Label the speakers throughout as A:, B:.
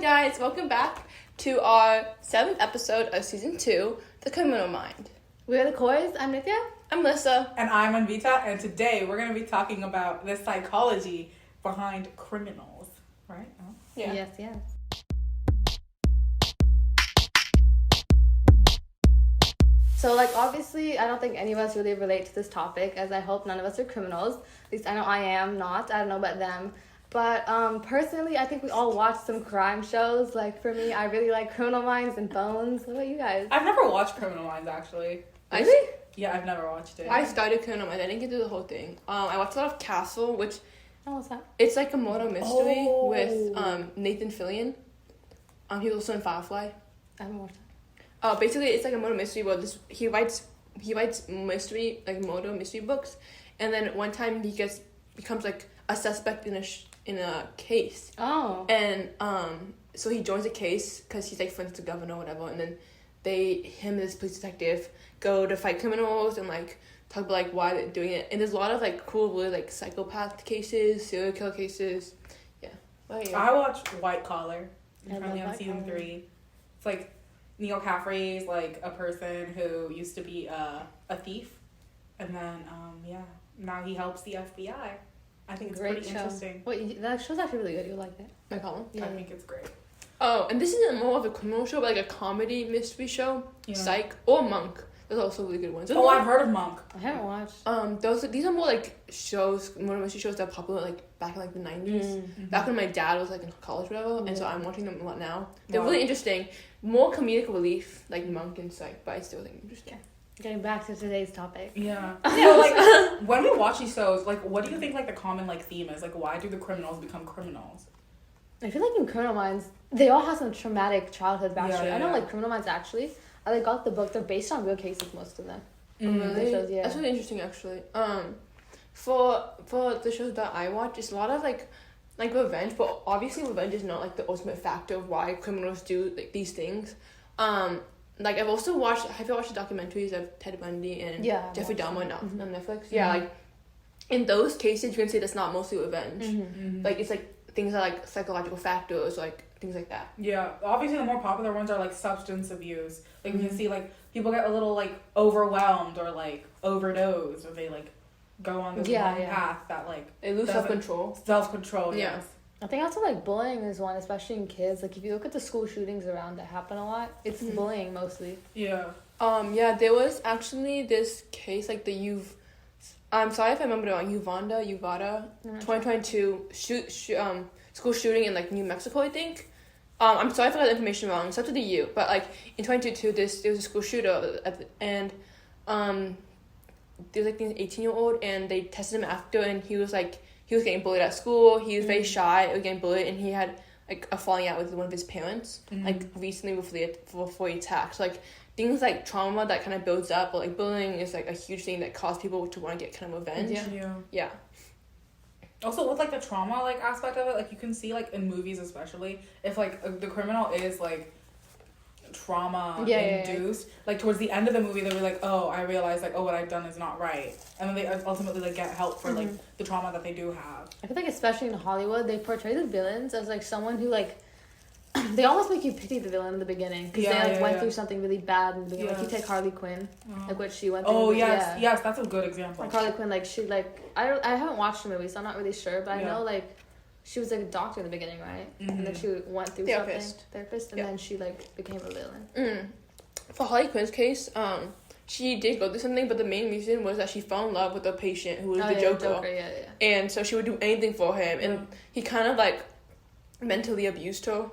A: guys, welcome back to our 7th episode of season 2, The Criminal Mind.
B: We're the Coys. I'm Nithya.
A: I'm Lissa.
C: And I'm Anvita, and today we're going to be talking about the psychology behind criminals, right? Oh.
B: Yes. So, obviously, I don't think any of us really relate to this topic, as I hope none of us are criminals. At least I know I am not. I don't know about them. But personally, I think we all watch some crime shows. For me, I really like Criminal Minds and Bones. What about you guys?
C: I've never watched Criminal Minds, actually.
A: Really?
C: Yeah, I've never watched it.
A: I started Criminal Minds. I didn't get through the whole thing. I watched a lot of Castle, which...
B: Oh, what's that?
A: It's like a murder mystery with Nathan Fillion. He was also in Firefly.
B: I haven't watched that.
A: Basically, it's like a murder mystery where he writes mystery, murder mystery books, and then one time he becomes a suspect in a case.
B: Oh.
A: And so he joins the case because he's friends with the governor or whatever, and then him and this police detective go to fight criminals and talk about why they're doing it. And there's a lot of cool, really psychopath cases, serial killer cases. Yeah. Oh, yeah.
C: I watched White Collar. I'm
B: I
C: currently
B: love
C: on season
B: White Collar.
C: 3. It's Neil Caffrey's a person who used to be a thief, and then now he helps the FBI. I think it's
B: Great
C: pretty
B: show.
C: interesting.
B: Wait, that show's actually really good. You'll like it.
A: My column.
B: Yeah.
C: I think it's great.
A: Oh, and this isn't more of a criminal show, but a comedy mystery show.
C: Yeah.
A: Psych or Monk. Those are also really good ones.
C: Oh, I've heard of Monk.
B: I haven't watched.
A: These are more shows, murder mystery shows that are popular back in the 90s.
C: Mm-hmm.
A: Back when my dad was in college or whatever, and so I'm watching them a lot now. They're
C: Wow.
A: really interesting. More comedic relief, Monk and Psych, but I still think interesting.
B: Getting back to today's topic.
C: Yeah. So, when we watch these shows, what do you think, the common, theme is? Why do the criminals become criminals?
B: I feel in Criminal Minds, they all have some traumatic childhood backstory.
C: Yeah.
B: I know, Criminal Minds actually, I got the book. They're based on real cases, most of them.
A: Really?
B: The shows, yeah.
A: That's really interesting, actually. For the shows that I watch, it's a lot of revenge, but obviously revenge is not the ultimate factor of why criminals do these things. I've also watched. Have you watched the documentaries of Ted Bundy and Jeffrey Dahmer on Netflix?
C: Mm-hmm.
A: Yeah, in those cases, you can say that's not mostly revenge.
C: Mm-hmm.
A: It's things that psychological factors, things like that.
C: Yeah, obviously the more popular ones are substance abuse. We can see people get a little overwhelmed or overdose, or they go on this wrong path that
A: They lose self-control.
C: Self-control,
A: Yeah.
C: yes.
B: I think also bullying is one, especially in kids. If you look at the school shootings around that happen a lot, it's bullying mostly.
C: Yeah.
A: Yeah, there was actually this case I'm sorry if I remember it wrong. Uvada, 2022 school shooting in New Mexico, I think. I'm sorry if I got the information wrong. It's up to the U, but in 2022, there was a school shooter and there was an 18-year-old, and they tested him after, and he was getting bullied at school. He was very shy, getting bullied, and he had a falling out with one of his parents recently before he attacked. So, things trauma that kind of builds up, but bullying is a huge thing that causes people to want to get kind of revenge. Yeah.
C: Also, with the trauma aspect of it, you can see in movies especially, if the criminal is trauma induced, towards the end of the movie they'll be oh, I realize what I've done is not right, and then they ultimately get help for the trauma that they do have.
B: I feel especially in Hollywood, they portray the villains as someone who they almost make you pity the villain in the beginning because they went through something really bad in the beginning. You take Harley Quinn, what she went through.
C: Oh yes, that's a good example.
B: Harley Quinn, she I haven't watched the movie, so I'm not really sure, but I know she was a doctor in the beginning, right? And then she went through therapist, and then she became a villain.
A: For Harley Quinn's case, she did go through something, but the main reason was that she fell in love with the patient who was the Joker. And so she would do anything for him, and he kind of mentally abused her,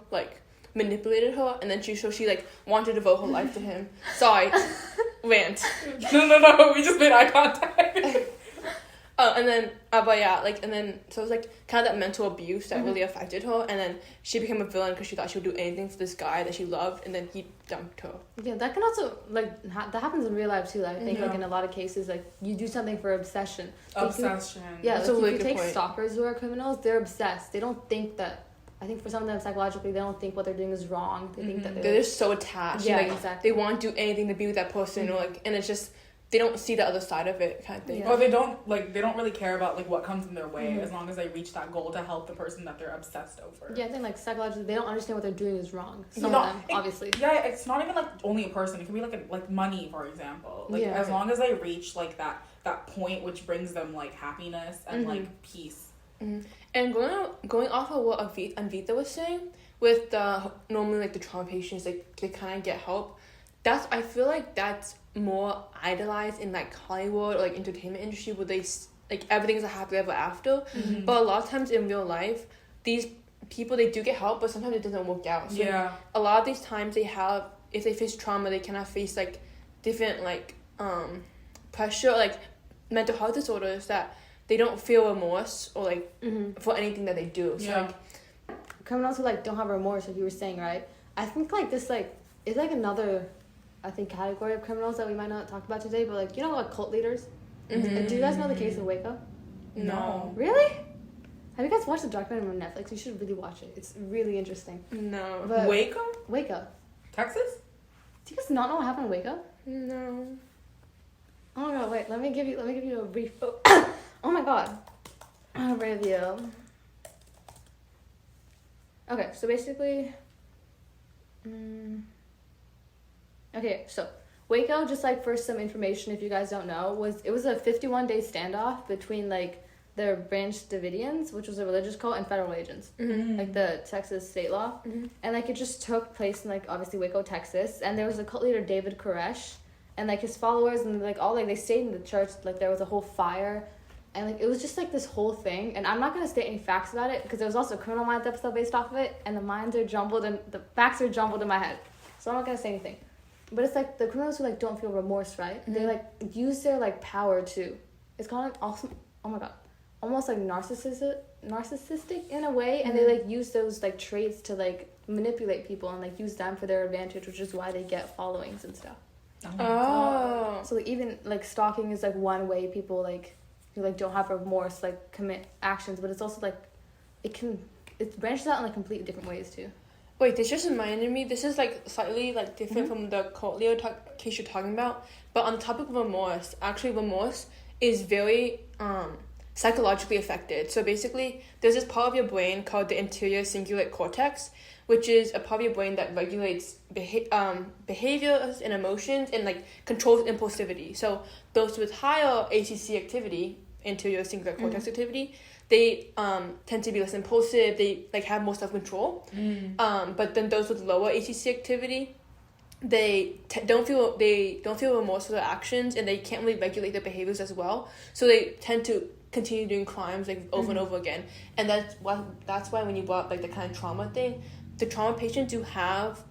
A: manipulated her, and then she wanted to devote her life to him. Sorry, rant.
C: No, we just made eye contact.
A: And then, but yeah, and then, so it was kind of that mental abuse that really affected her, and then she became a villain because she thought she would do anything for this guy that she loved, and then he dumped her.
B: Yeah, that can also, that happens in real life too. I think, in a lot of cases, you do something for obsession.
C: Obsession.
A: That's a really good
B: take
A: point.
B: stalkers who are criminals, they're obsessed. They don't think that, I think for some of them psychologically, they don't think what they're doing is wrong. They think that
A: they're just so attached.
B: Yeah, exactly.
A: They want to do anything to be with that person, or and it's just, they don't see the other side of it, kind of thing.
C: Or they don't really care about like what comes in their way, as long as they reach that goal to help the person that they're obsessed over.
B: Yeah, I think like psychologically they don't understand what they're doing is wrong. Some of them, obviously.
C: Yeah, it's not even like only a person. It can be like money, for example. Like as long as they reach like that point which brings them like happiness and like peace.
A: Mm-hmm. And going off of what Anvita was saying, with normally like the trauma patients, like they kind of get help. I feel like that's more idolized in like Hollywood or like entertainment industry, where they like everything's a happy ever after. Mm-hmm. But a lot of times in real life, these people, they do get help, but sometimes it doesn't work out. So a lot of these times if they face trauma, they cannot face like different like pressure, like mental health disorders, that they don't feel remorse or like for anything that they do. So like
B: criminals who like don't have remorse, like you were saying, right? I think like this like is like another, I think, category of criminals that we might not talk about today, but like, you know, like cult leaders. Mm-hmm. Do you guys know the case of Waco?
A: No.
B: Really? Have you guys watched the documentary on Netflix? You should really watch it. It's really interesting.
A: No.
C: But
B: Waco.
C: Texas?
B: Do you guys not know what happened in Waco?
A: No.
B: Oh my god, wait, let me give you a brief oh my god. A review. Okay, so basically okay, so Waco, just like for some information if you guys don't know, was a 51-day standoff between like the Branch Davidians, which was a religious cult, and federal agents, like the Texas state law. And like it just took place in like obviously Waco, Texas, and there was a cult leader, David Koresh, and like his followers, and like all like they stayed in the church, like there was a whole fire, and like it was just like this whole thing. And I'm not gonna state any facts about it because there was also a Criminal Minds episode based off of it, and the minds are jumbled and the facts are jumbled in my head, so I'm not gonna say anything. But it's like the criminals who like don't feel remorse, right? They like use their like power to, it's kind of like awesome, oh my god, almost like narcissistic in a way, and they like use those like traits to like manipulate people and like use them for their advantage, which is why they get followings and stuff. So like even like stalking is like one way people like who like don't have remorse like commit actions, but it's also like it branches out in like completely different ways too.
A: Wait, this just reminded me, this is like slightly like different from the cult leader case you're talking about, but on the topic of remorse, actually remorse is very psychologically affected. So basically, there's this part of your brain called the anterior cingulate cortex, which is a part of your brain that regulates behaviors and emotions and like controls impulsivity. So those with higher ACC activity, anterior cingulate cortex activity, they tend to be less impulsive. They like have more self-control. But then those with lower ACC activity, they don't feel remorse for their actions, and they can't really regulate their behaviors as well. So they tend to continue doing crimes like over and over again. And that's why when you brought up like the kind of trauma thing, the trauma patients who have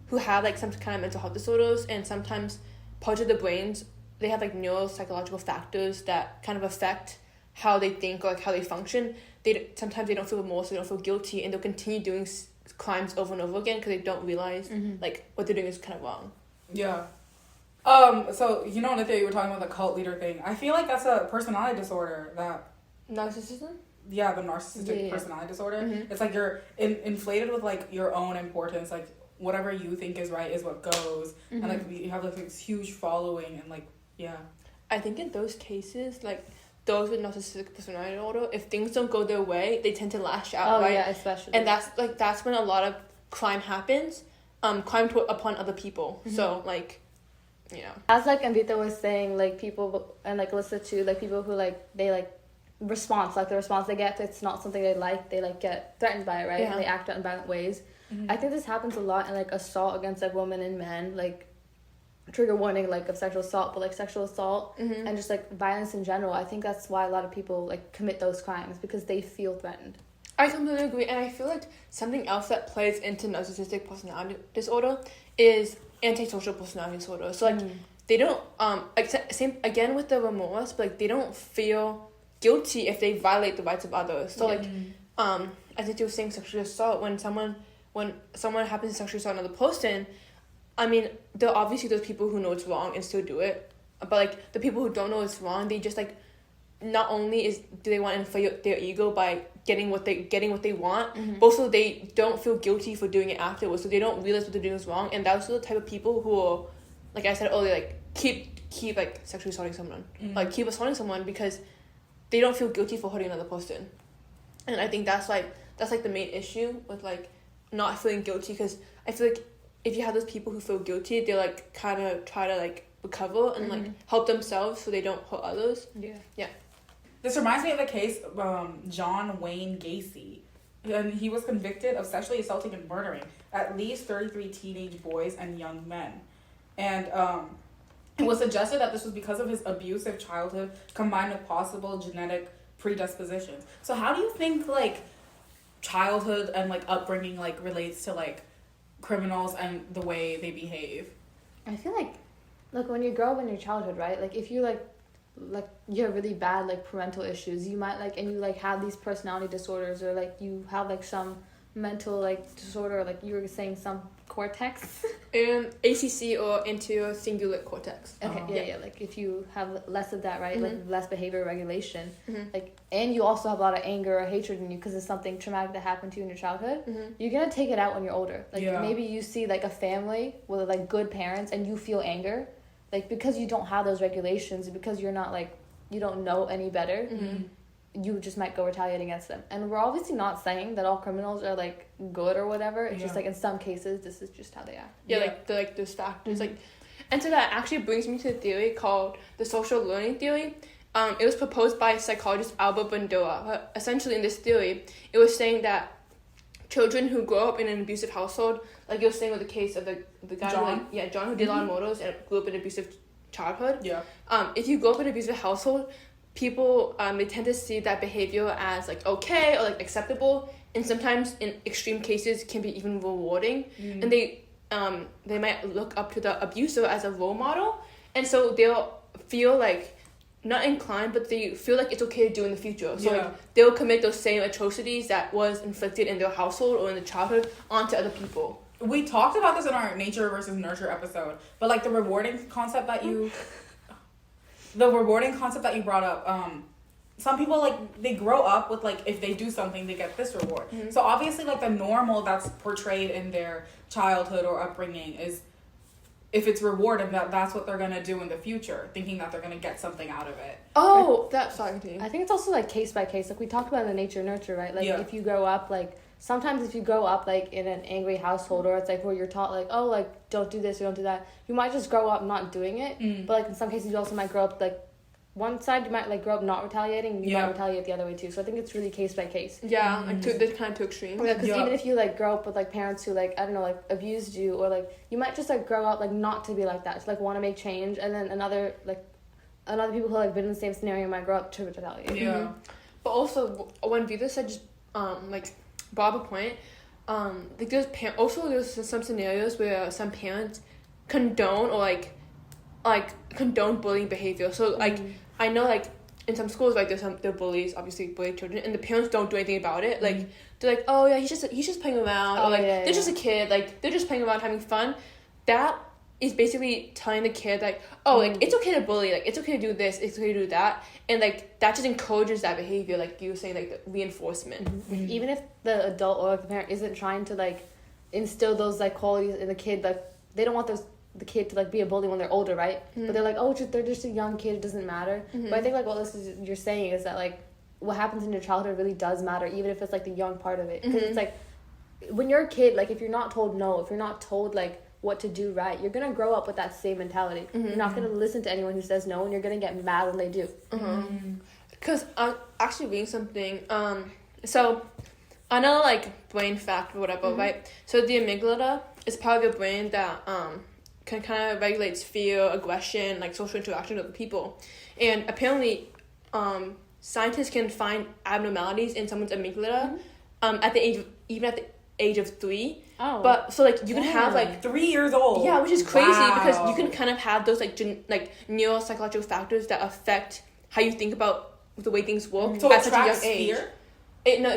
A: like some kind of mental health disorders, and sometimes parts of the brains, they have like neuropsychological factors that kind of affect how they think or like how they function. Sometimes they don't feel remorse, they don't feel guilty, and they'll continue doing crimes over and over again because they don't realize like what they're doing is kind of wrong.
C: Yeah. So you know, Nithya, you were talking about the cult leader thing. I feel like that's a personality disorder. That
A: narcissism.
C: Yeah, the narcissistic personality disorder. It's like you're inflated with like your own importance, like whatever you think is right is what goes, and like you have like this huge following, and like
A: I think in those cases, like those with narcissistic personality disorder, if things don't go their way, they tend to lash out, right?
B: Yeah, especially.
A: And that's when a lot of crime happens, upon other people. So like,
B: as like Anvita was saying, like people, and like Alyssa too, like people who like they like the response they get, it's not something they like get threatened by it, right? And they act out in violent ways. I think this happens a lot in like assault against like women and men, like trigger warning like of sexual assault, but like sexual assault and just like violence in general. I think that's why a lot of people like commit those crimes, because they feel threatened.
A: I completely agree, and I feel like something else that plays into narcissistic personality disorder is antisocial personality disorder. So like they don't same again with the remorse, but like they don't feel guilty if they violate the rights of others. So like as you were saying, sexual assault, when someone happens to sexually assault another person, I mean, there are obviously those people who know it's wrong and still do it, but like the people who don't know it's wrong, they just like, not only do they want to inflate their ego by getting what they want, but also they don't feel guilty for doing it afterwards, so they don't realize what they're doing is wrong. And those are the type of people who are, like I said earlier, like keep keep like sexually assaulting someone, like keep assaulting someone because they don't feel guilty for hurting another person. And I think that's like the main issue with like not feeling guilty, because I feel like if you have those people who feel guilty, they like kind of try to like recover and like help themselves so they don't hurt others. Yeah.
C: This reminds me of the case of John Wayne Gacy. And he was convicted of sexually assaulting and murdering at least 33 teenage boys and young men. And it was suggested that this was because of his abusive childhood combined with possible genetic predispositions. So how do you think like childhood and like upbringing like relates to like criminals and the way they behave?
B: I feel like when you grow up in your childhood, right? Like if you like you have really bad like parental issues, you might like, and you like have these personality disorders, or like you have like some mental like disorder, like you were saying, some cortex.
A: ACC or anterior cingulate cortex.
B: Okay, yeah. Like if you have less of that, right? Like less behavior regulation, like, and you also have a lot of anger or hatred in you because it's something traumatic that happened to you in your childhood. You're gonna take it out when you're older. Like maybe you see like a family with like good parents and you feel anger. Like, because you don't have those regulations, because you're not, like, you don't know any better, you just might go retaliate against them. And we're obviously not saying that all criminals are, like, good or whatever. It's just, like, in some cases, this is just how they act.
A: Yeah. Like, those factors. Like, and so that actually brings me to a theory called the social learning theory. It was proposed by psychologist Albert Bandura. Essentially, in this theory, it was saying that children who grow up in an abusive household, like you were saying with the case of the guy John, who did a lot of murders and grew up in an abusive childhood. If you grow up in an abusive household, people they tend to see that behavior as like okay or like acceptable, and sometimes in extreme cases can be even rewarding. And they might look up to the abuser as a role model, and so they'll feel like not inclined, but they feel like it's okay to do in the future. So like they'll commit those same atrocities that was inflicted in their household or in the childhood onto other people.
C: We talked about this in our nature versus nurture episode, but like the rewarding concept that you brought up, some people like they grow up with like if they do something they get this reward. So obviously like the normal that's portrayed in their childhood or upbringing is, if it's rewarded, that's what they're going to do in the future, thinking that they're going to get something out of it.
B: Sorry. I think it's also, like, case by case. Like, we talked about the nature nurture, right? Like, if you grow up, like, sometimes if you grow up, like, in an angry household, or it's, like, where you're taught, like, oh, like, don't do this or don't do that, you might just grow up not doing it. But, like, in some cases, you also might grow up, like, one side you might like grow up not retaliating, you might retaliate the other way too. So I think it's really case by case.
A: Like they're kind of too extreme.
B: Yeah, because even if you like grow up with like parents who like, I don't know, like abused you, or like you might just like grow up like not to be like that, to like want to make change, and then another people who like been in the same scenario might grow up to retaliate.
A: But also when Vida said just like brought up a point, like there's some scenarios where some parents condone or like condone bullying behavior. So like I know like in some schools like there bullies obviously bully children, and the parents don't do anything about it. Like they're like, oh yeah, he's just playing around, or like they're just a kid, like they're just playing around having fun. That is basically telling the kid like, oh like it's okay to bully, like it's okay to do this, it's okay to do that, and like that just encourages that behavior, like you were saying, like the reinforcement.
B: Even if the adult or like the parent isn't trying to like instill those like qualities in the kid, like they don't want the kid to like be a bully when they're older, right? But they're like, oh, they're just a young kid, it doesn't matter. But I think like what you're saying is that like what happens in your childhood really does matter, even if it's like the young part of it. Because it's like when you're a kid, like if you're not told no, if you're not told like what to do right, you're gonna grow up with that same mentality. You're not gonna listen to anyone who says no, and you're gonna get mad when they do.
A: Because I'm actually reading something. So another like brain fact or whatever, right? So the amygdala is part of your brain that can kind of regulates fear, aggression, like social interaction with people. And apparently, scientists can find abnormalities in someone's amygdala at the age of 3. Oh. But so like you can have like
C: 3 years old.
A: Yeah, which is crazy because you can kind of have those like neuropsychological factors that affect how you think about the way things work
C: so
A: at such a young age.
C: Fear?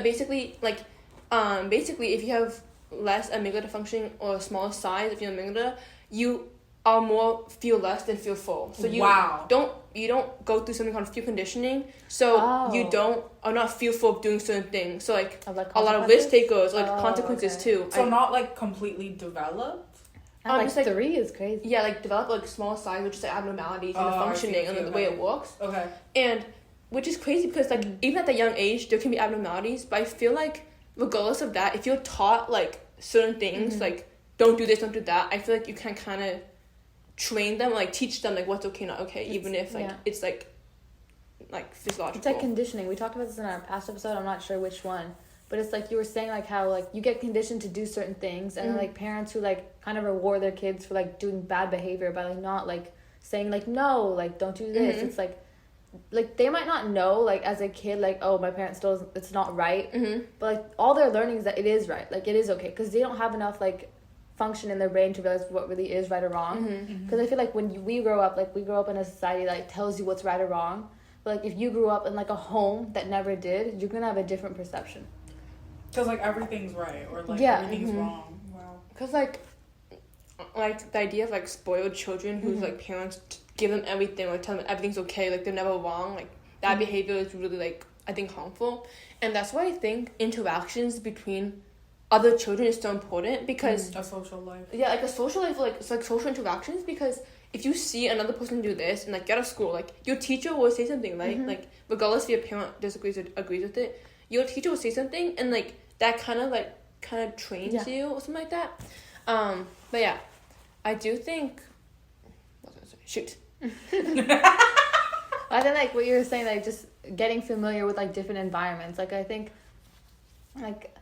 A: Basically if you have less amygdala functioning or a smaller size of your amygdala, you are more feel less than feel full. So you don't go through something called fear conditioning. So you are not fearful of doing certain things. So like a lot of risk takers, like consequences too.
C: So not like completely developed.
B: And like 3 is crazy.
A: Yeah, like develop like small signs, which is like abnormalities in the functioning and the way it walks.
C: Okay.
A: And which is crazy because like even at that young age there can be abnormalities, but I feel like regardless of that, if you're taught like certain things, like don't do this, don't do that, I feel like you can kind of train them, like teach them like what's okay, not okay, even if like it's like physiological.
B: It's like conditioning. We talked about this in our past episode. I'm not sure which one. But it's like you were saying, like how like you get conditioned to do certain things, and like parents who like kind of reward their kids for like doing bad behavior by like not like saying like no, like don't do this. It's like they might not know like as a kid like, oh, my parents still, it's not right, but like all they're learning is that it is right, like it is okay, because they don't have enough like function in their brain to realize what really is right or wrong. Because I feel like when we grow up, like we grow up in a society that like, tells you what's right or wrong, but like if you grew up in like a home that never did, you're gonna have a different perception.
C: Because, like, everything's right, or, like, everything's wrong. Wow.
A: Because, like, the idea of, like, spoiled children whose, like, parents give them everything, or tell them everything's okay, like, they're never wrong, like, that behavior is really, like, I think, harmful. And that's why I think interactions between other children is so important, because...
C: A social life.
A: Yeah, like, a social life, like, it's, like, social interactions, because if you see another person do this, and, like, get out of school, like, your teacher will say something, right? Like, regardless if your parent disagrees or agrees with it, your teacher will say something, and, like, that kind of trains you or something like that. But yeah, I do think. What was I saying? Shoot.
B: I think like what you were saying, like just getting familiar with like different environments. Like I think, like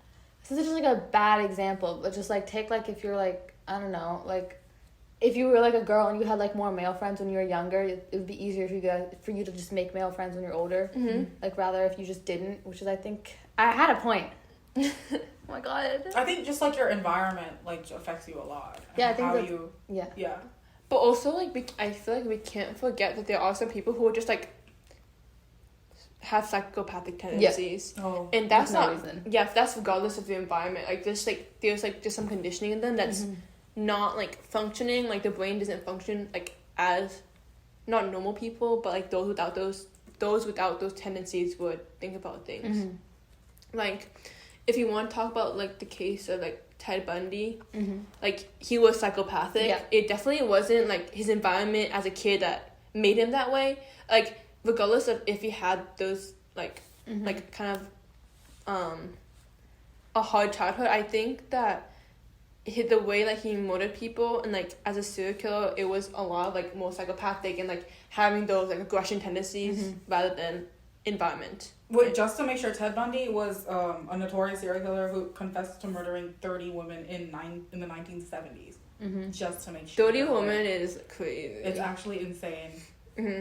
B: this is just like a bad example, but just like take like if you're like, I don't know, like if you were like a girl and you had like more male friends when you were younger, it would be easier for you to just make male friends when you're older. Like rather if you just didn't, which is I think I had a point. Oh my god.
C: I think just like your environment like affects you a lot.
B: Yeah, I think
C: how
B: yeah.
A: But also like I feel like we can't forget that there are some people who are just like have psychopathic tendencies. And that's not reason. Yeah, that's regardless of the environment. Like there's just some conditioning in them that's not like functioning, like the brain doesn't function like as not normal people, but like those without those tendencies would think about things. Like if you want to talk about like the case of like Ted Bundy, like he was psychopathic. Yeah. It definitely wasn't like his environment as a kid that made him that way. Like regardless of if he had those like like kind of a hard childhood, I think that the way like he murdered people and like as a serial killer, it was a lot of like more psychopathic and like having those like aggression tendencies rather than environment.
C: Wait, just to make sure, Ted Bundy was a notorious serial killer who confessed to murdering 30 women in the 1970s. Just to make sure.
A: 30 women is crazy.
C: It's actually insane.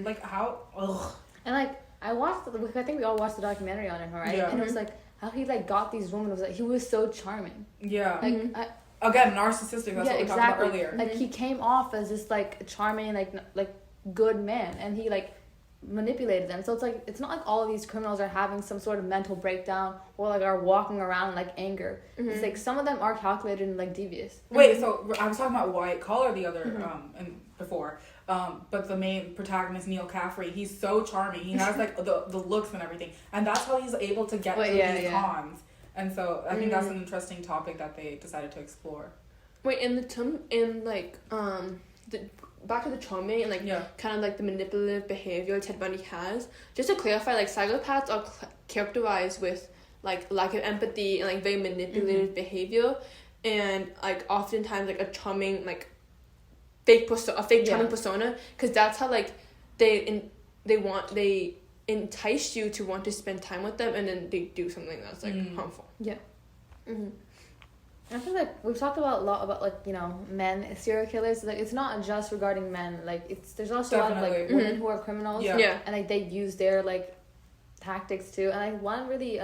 C: Like how? Ugh.
B: And like I think we all watched the documentary on him, right? Yeah. And it was like how he like got these women. It was like he was so charming. Yeah.
C: Like again, narcissistic. That's what we talked about earlier.
B: Like he came off as this like charming, like good man, and he like manipulated them. So it's like it's not like all of these criminals are having some sort of mental breakdown or like are walking around like anger. It's like some of them are calculated and like devious.
C: Wait, so I was talking about White Collar the other and before. But the main protagonist, Neil Caffrey, he's so charming. He has like the looks and everything, and that's how he's able to get through these cons. And so I think that's an interesting topic that they decided to explore.
A: Wait, back to the charming and like kind of like the manipulative behavior Ted Bundy has. Just to clarify, like psychopaths are characterized with like lack of empathy and like very manipulative behavior, and like oftentimes like a charming like fake charming persona, because that's how like they entice you to want to spend time with them, and then they do something that's like harmful. Yeah.
B: I feel like we've talked about a lot about like, you know, men serial killers. Like it's not just regarding men. Like there's also a lot of like women who are criminals. Yeah. And like they use their like tactics too. And like one really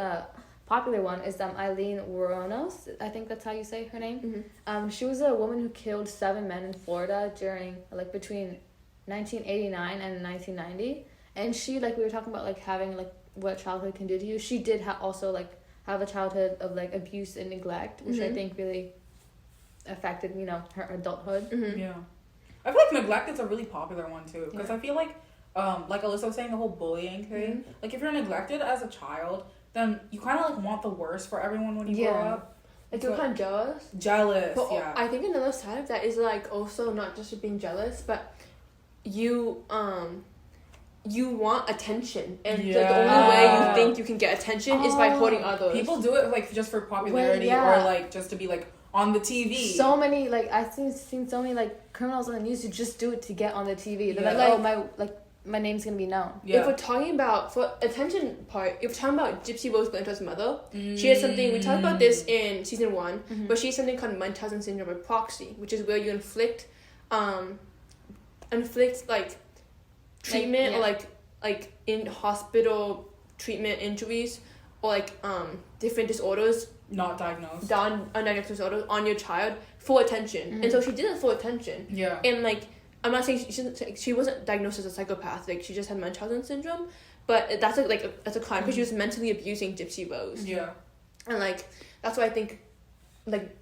B: popular one is Eileen Wuornos. I think that's how you say her name. She was a woman who killed 7 men in Florida during like between 1989 and 1990. And she, like we were talking about like having like what childhood can do to you. She did also like have a childhood of like abuse and neglect, which I think really affected, you know, her adulthood.
C: Yeah, I feel like neglect is a really popular one too, because I feel like Alyssa was saying, the whole bullying thing. Like if you're neglected as a child, then you kind of like want the worst for everyone when you grow up.
A: Like you're kind of jealous.
C: Jealous,
A: but
C: yeah.
A: I think another side of that is like also not just being jealous, but you want attention, and like, the only way you think you can get attention is by holding others.
C: People do it like just for popularity or like just to be like on the TV.
B: So many like I've seen so many like criminals on the news who just do it to get on the TV. They're like, my name's gonna be known.
A: Yeah. If we're talking about for attention part, if we're talking about Gypsy Rose Blanchard's mother, she has something. We talked about this in season 1, but she has something called Munchausen syndrome or proxy, which is where you inflict like treatment or like in hospital treatment injuries or like different disorders,
C: not diagnosed,
A: undiagnosed disorders on your child for attention. And so she did it for attention. Yeah. And like, I'm not saying she wasn't diagnosed as a psychopath, like she just had Munchausen syndrome, but that's that's a crime because she was mentally abusing Gypsy Rose.
C: Yeah.
A: And like that's why I think like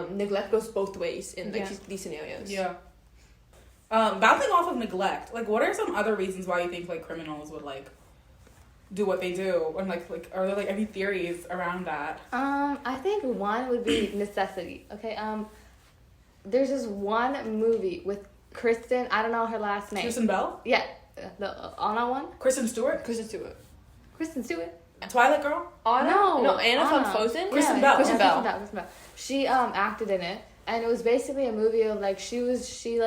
A: neglect goes both ways in like these scenarios.
C: Yeah. Bouncing off of neglect, like what are some other reasons why you think like criminals would like do what they do, and like are there like any theories around that?
B: I think one would be necessity. Okay. There's this one movie with Kristen, I don't know her last name.
C: Kristen Bell?
B: Yeah. The Anna one?
C: Kristen Stewart?
B: Kristen Stewart.
C: Twilight Girl?
A: Anna? No, Anna from Frozen?
C: Kristen Bell.
B: Kristen Bell. She acted in it, and it was basically a movie of like she was just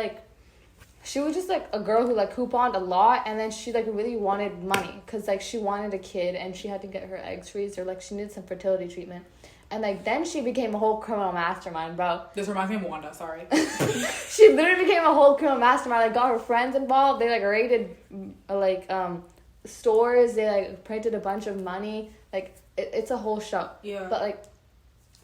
B: like a girl who like couponed a lot, and then she like really wanted money because like she wanted a kid and she had to get her eggs freezed, or like she needed some fertility treatment. And, like, then she became a whole criminal mastermind, bro.
C: This reminds me of Wanda, sorry.
B: She literally became a whole criminal mastermind. Like, got her friends involved. They, like, raided, stores. They, like, printed a bunch of money. Like, it's a whole show.
C: Yeah.
B: But, like,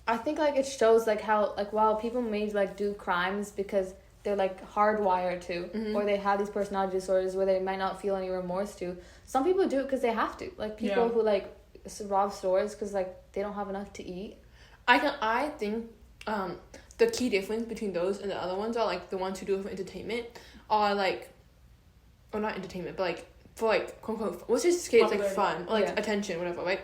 B: I think, like, it shows, like, how, like, while people may, like, do crimes because they're, like, hardwired to, or they have these personality disorders where they might not feel any remorse to, some people do it because they have to. Like, people who, like, rob stores because like they don't have enough to eat.
A: I think the key difference between those and the other ones are like the ones who do it for entertainment are like, or not entertainment, but like for like quote unquote what's this kids like fun or like attention, whatever, right?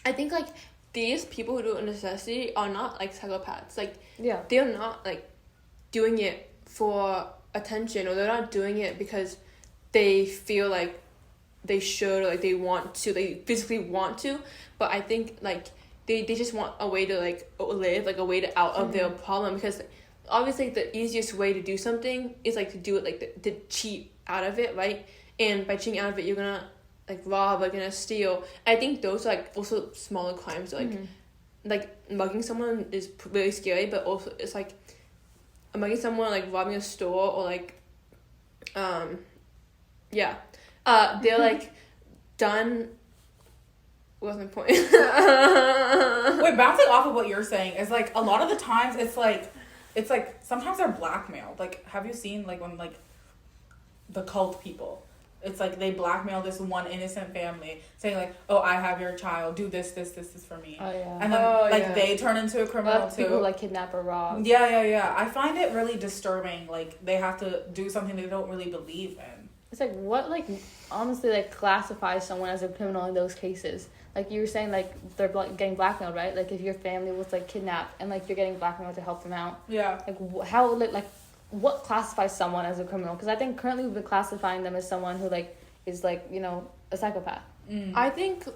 A: I think like these people who do it in necessity are not like psychopaths. Like they're not like doing it for attention, or they're not doing it because they feel like they should, or like they want to, they physically want to, but I think like they just want a way to like live, like a way to out of their problem, because obviously the easiest way to do something is like to do it like to cheat out of it, right? And by cheating out of it, you're gonna like rob, like gonna steal. I think those are like also smaller crimes, like like mugging someone is really scary, but also it's like mugging someone, like robbing a store, or like they're like done. What's my point?
C: Wait, bouncing off of what you're saying is like a lot of the times it's like sometimes they're blackmailed. Like, have you seen like when like the cult people? It's like they blackmail this one innocent family, saying like, "Oh, I have your child. Do this for me."
B: Oh yeah.
C: And then they turn into a criminal too.
B: People like kidnap or rob.
C: Yeah. I find it really disturbing. Like they have to do something they don't really believe in.
B: It's like what like honestly like classifies someone as a criminal in those cases. Like you were saying, like they're getting blackmailed, right? Like if your family was like kidnapped and like you're getting blackmailed to help them out. Yeah. Like how like. What classifies someone as a criminal? Because I think currently we've been classifying them as someone who like is like, you know, a psychopath.
A: I think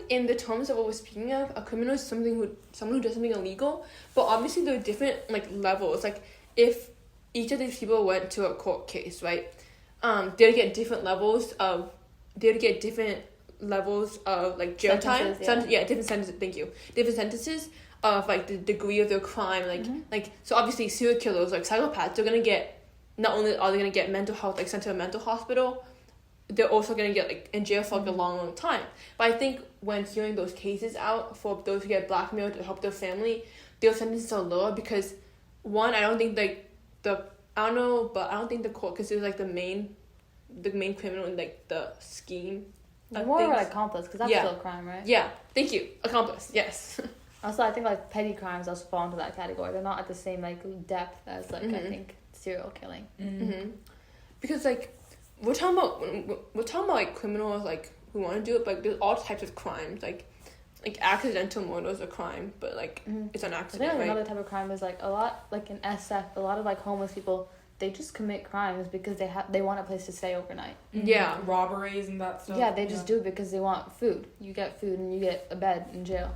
A: in the terms of what we're speaking of, a criminal is someone who does something illegal, but obviously there are different like levels. Like if each of these people went to a court case, right, they'd get different levels of like jail time. Different sentences. Thank you. Different sentences of like the degree of their crime, like so obviously serial killers, like psychopaths, they're gonna get, not only are they gonna get mental health, like sent to a mental hospital, they're also gonna get like in jail for like a long time. But I think when hearing those cases out for those who get blackmailed to help their family, their sentences are lower because one, I don't think the court considers like the main criminal in like the scheme.
B: More of an accomplice, because that's still a crime, right?
A: Yeah, thank you, accomplice. Yes.
B: Also, I think like petty crimes also fall into that category. They're not at the same like depth as like I think serial killing.
A: Because like we're talking about like criminals like who want to do it, but there's all types of crimes. Like like accidental murder is a crime, but like it's an accident.
B: I think
A: right?
B: another type of crime is like a lot like in SF, a lot of like homeless people, they just commit crimes because they want a place to stay overnight.
A: Yeah,
C: robberies and that stuff.
B: Yeah, they just do it because they want food. You get food and you get a bed in jail.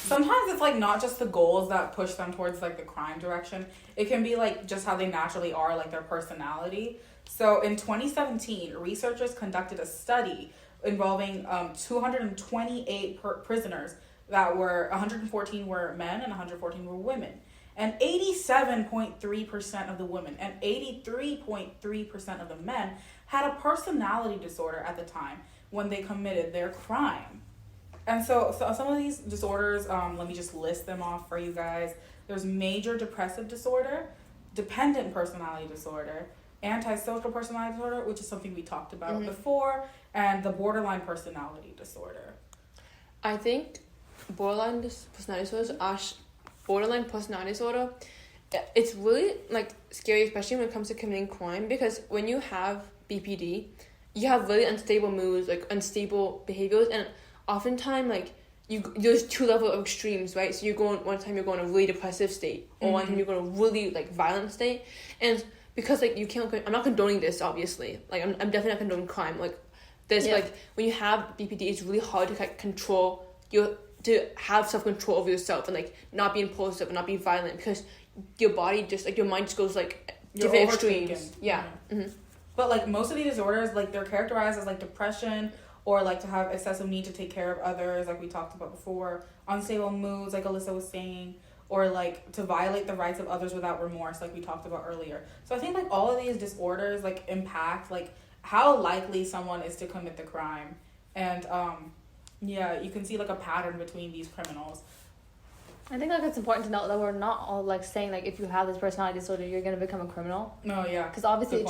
C: Sometimes it's like not just the goals that push them towards like the crime direction. It can be like just how they naturally are, like their personality. So in 2017, researchers conducted a study involving 228 prisoners that were 114 were men and 114 were women. And 87.3% of the women and 83.3% of the men had a personality disorder at the time when they committed their crime. And so some of these disorders, let me just list them off for you guys. There's major depressive disorder, dependent personality disorder, antisocial personality disorder, which is something we talked about before, and the borderline personality disorder.
A: I think borderline personality disorder, it's really like scary, especially when it comes to committing crime, because when you have BPD, you have really unstable moods, like unstable behaviors, and oftentimes like there's two levels of extremes, right? So one time you're going a really depressive state, or one time you're going a really like violent state, and because like you can't, I'm not condoning this obviously, like I'm definitely not condoning crime, like this, like when you have BPD, it's really hard to like control to have self-control over yourself and like not be impulsive and not be violent, because your body just like your mind just goes like different extremes.
C: But like most of these disorders, like they're characterized as like depression, or like to have excessive need to take care of others, like we talked about before, unstable moods, like Alyssa was saying, or like to violate the rights of others without remorse, like we talked about earlier. So I think like all of these disorders like impact like how likely someone is to commit the crime. And you can see like a pattern between these criminals.
B: I think like it's important to note that we're not all like saying like if you have this personality disorder you're gonna become a criminal.
C: No, yeah.
B: Because obviously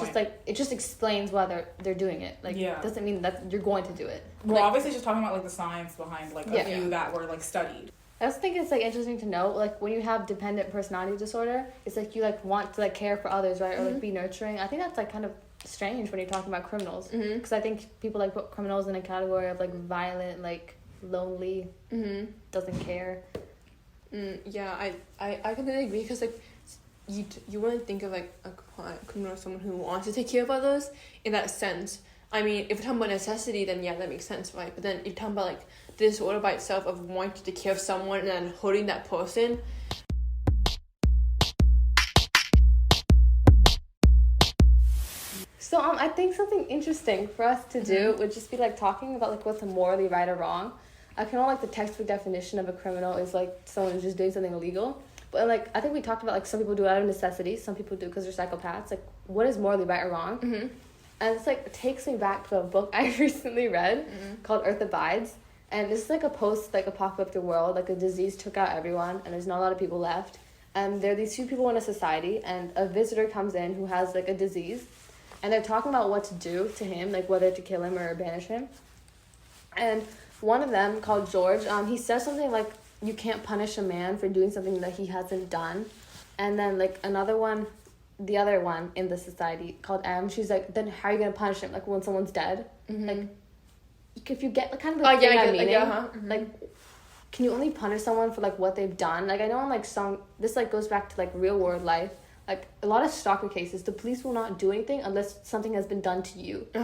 B: it just explains why they're doing it. Like doesn't mean that you're going to do it.
C: Well, obviously just talking about like the science behind like a few that were like studied.
B: I also think it's like interesting to note like when you have dependent personality disorder, it's like you like want to like care for others, right, or like be nurturing. I think that's like kind of strange when you're talking about criminals, because I think people like put criminals in a category of like violent, like lonely, doesn't care.
A: I completely agree, because like you wouldn't think of like a criminal as someone who wants to take care of others in that sense. I mean, if we're talking about necessity, then that makes sense, right? But then if you're talking about like the disorder by itself of wanting to take care of someone and then hurting that person.
B: So I think something interesting for us to do would just be like talking about like what's morally right or wrong. I kind of like the textbook definition of a criminal is like someone who's just doing something illegal. But like I think we talked about like some people do it out of necessity, some people do because they're psychopaths. Like what is morally right or wrong? And it's like it takes me back to a book I recently read called Earth Abides. And this is like a post-apocalyptic world. Like a disease took out everyone and there's not a lot of people left. And there are these few people in a society, and a visitor comes in who has like a disease. And they're talking about what to do to him, like whether to kill him or banish him. And one of them, called George, he says something like, you can't punish a man for doing something that he hasn't done. And then like the other one in the society called M, she's like, then how are you going to punish him? Like when someone's dead? Like if you get kind of the thing I'm meaning, like can you only punish someone for like what they've done? Like I know in like this like goes back to like real world life. Like a lot of stalker cases, the police will not do anything unless something has been done to you. So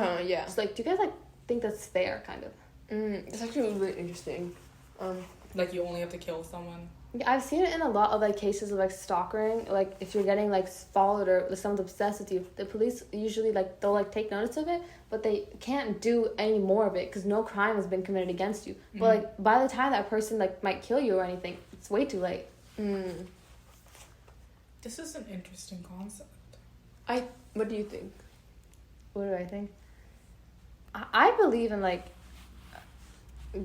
B: like, do you guys like think that's fair, kind of?
A: It's actually really interesting.
C: Like you only have to kill someone.
B: Yeah, I've seen it in a lot of like cases of like stalking. Like if you're getting like followed or someone's obsessed with you, the police usually like they'll like take notice of it, but they can't do any more of it because no crime has been committed against you. But like by the time that person like might kill you or anything, it's way too late.
C: This is an interesting concept.
A: What do you think?
B: What do I think? I believe in like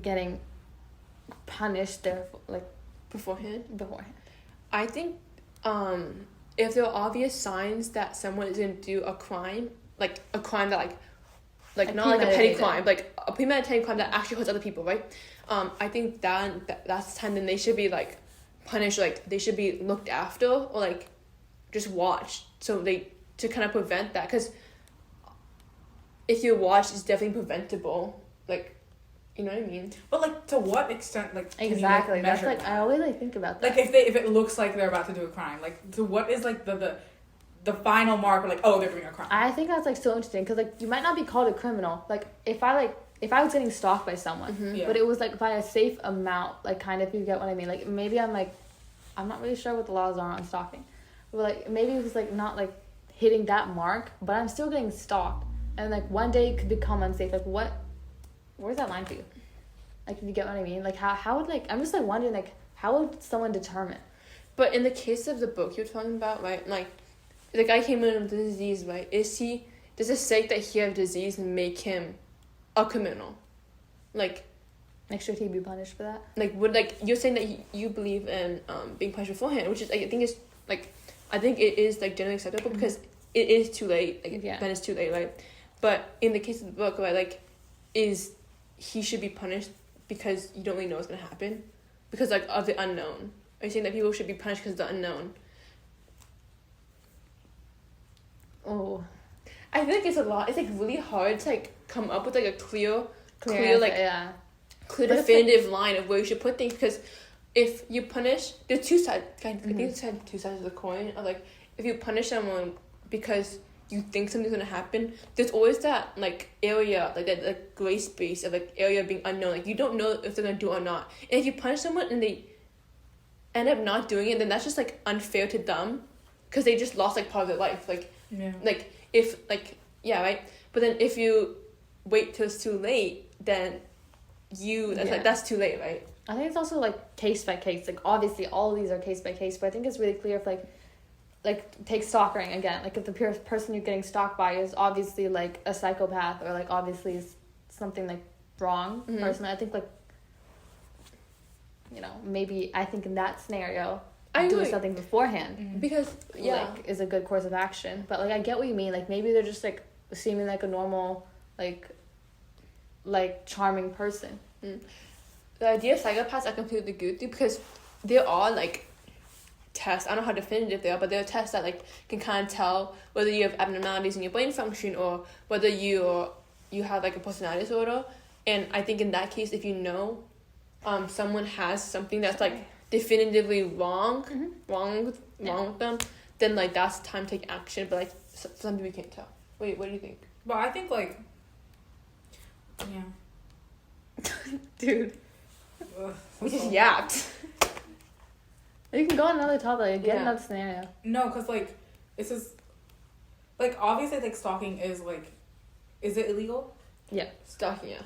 B: getting punished there like
A: beforehand.
B: I
A: think if there are obvious signs that someone is going to do a crime that like not like a petty crime, like a premeditated crime that actually hurts other people, right? I think that's the time then they should be like punished, like they should be looked after or like just watched to kind of prevent that, because if you watch, it's definitely preventable. Like, you know what I mean?
C: But like, to what extent? Like,
B: exactly.
C: You, like,
B: that's
C: measure
B: like
C: that?
B: I always like think about that.
C: Like, if it looks like they're about to do a crime, like, to what is like the final marker? Like, oh, they're doing a crime.
B: I think that's like so interesting because like you might not be called a criminal. Like if I was getting stalked by someone, but it was like by a safe amount, like kind of, if you get what I mean. Like maybe I'm not really sure what the laws are on stalking, but like maybe it was like not like hitting that mark, but I'm still getting stalked, and like one day it could become unsafe. Like where's that line for you? Like, if you get what I mean? Like how would like, I'm just like wondering like how would someone determine?
A: But in the case of the book you're talking about, right? Like the guy came in with the disease, right? Does it say that he have disease and make him a criminal? Like
B: should he be punished for that?
A: Like, you're saying that you believe in being punished beforehand, which is, I think it is like generally acceptable because it is too late. Like, then it's too late, right? But in the case of the book, right, like, he should be punished because you don't really know what's gonna happen, because like of the unknown. Are you saying that people should be punished because of the unknown?
B: Oh,
A: I think it's a lot. It's like really hard to like come up with like a clear definitive line of where you should put things, because if you punish, there's two sides. I think it's two sides of the coin. Of like, if you punish someone because you think something's gonna happen, there's always that like area, like that like gray space of like area being unknown. Like you don't know if they're gonna do it or not. And if you punish someone and they end up not doing it, then that's just like unfair to them, because they just lost like part of their life. Like like if like right. But then if you wait till it's too late, then that's too late, right?
B: I think it's also like case by case. Like obviously all of these are case by case, but I think it's really clear if like take stalking again. Like if the person you're getting stalked by is obviously like a psychopath, or like obviously is something like wrong. Personally, I think like, you know, maybe I think in that scenario, doing something beforehand
A: because
B: like is a good course of action. But like I get what you mean. Like maybe they're just like seeming like a normal like charming person.
A: The idea of psychopaths I completely agree with you, because there are like tests, I don't know how definitive they are, but there are tests that like can kind of tell whether you have abnormalities in your brain function or whether you have like a personality disorder. And I think in that case, if you know someone has something that's like definitively wrong with them, then like that's time to take action. But like some people can't tell. Wait, what do you think?
C: But I think like
B: dude,
A: we just yapped.
B: You can go on another topic. Like, get another scenario.
C: No, because like this is like obviously like stalking is like, is it illegal?
B: Yeah,
A: stalking, yeah.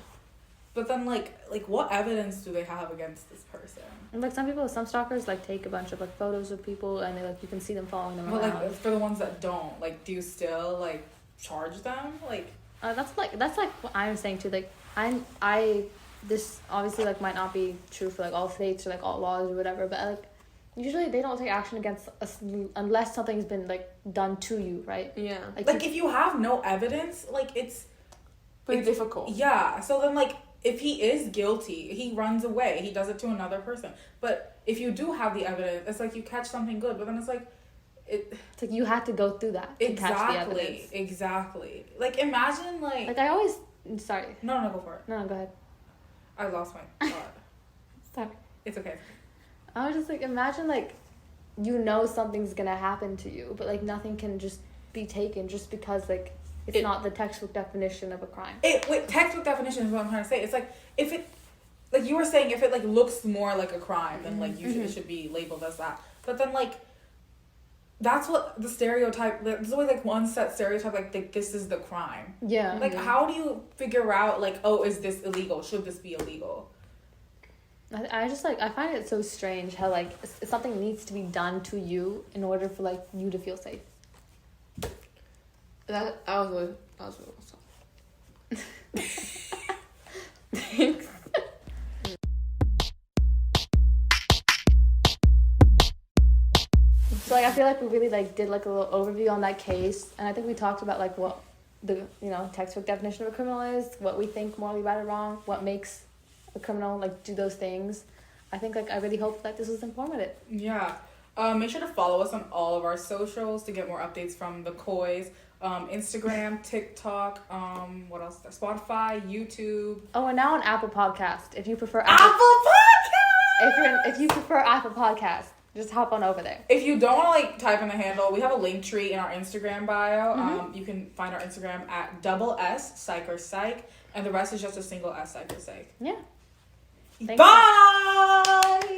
C: But then like what evidence do they have against this person?
B: And like some stalkers like take a bunch of like photos of people, and they like you can see them following them around.
C: But like for the ones that don't, like, do you still like charge them? Like
B: that's like what I'm saying too. Like this obviously like might not be true for like all states or like all laws or whatever, but like usually they don't take action against us unless something's been like done to you, right?
A: Yeah.
C: Like if you have no evidence, like it's
A: pretty difficult.
C: Yeah. So then like if he is guilty, he runs away. He does it to another person. But if you do have the evidence, it's like you catch something good, but then it's like
B: it's like you had to go through that to catch the evidence.
C: Exactly. Like imagine like
B: I always sorry.
C: No, go for it.
B: No, go ahead.
C: I lost my thought.
B: Sorry.
C: It's okay.
B: I was just like, imagine like you know something's gonna happen to you, but like nothing can just be taken just because like it's not the textbook definition of a crime.
C: Textbook definition is what I'm trying to say. It's like if it, like you were saying, if it like looks more like a crime, then like usually it should be labeled as that. But then like that's what the stereotype. There's always like one set stereotype, like this is the crime.
B: Yeah.
C: Like how do you figure out like, oh, is this illegal? Should this be illegal?
B: I just like I find it so strange how like something needs to be done to you in order for like you to feel safe.
A: That was really
B: Thanks. So like I feel like we really like did like a little overview on that case, and I think we talked about like what the textbook definition of a criminal is, what we think morally right or wrong, what makes a criminal like do those things. I think like I really hope that this was informative.
C: Yeah. Make sure to follow us on all of our socials to get more updates from the Coys. Instagram, TikTok, what else? Spotify, YouTube.
B: Oh, and now on Apple Podcast. If you prefer
C: Apple Podcast.
B: If you prefer Apple Podcast, just hop on over there.
C: If you don't want to like type in the handle, we have a link tree in our Instagram bio. You can find our Instagram at @S Psych or Psych, and the rest is just a single S Psych or Psych.
B: Yeah.
C: Bye.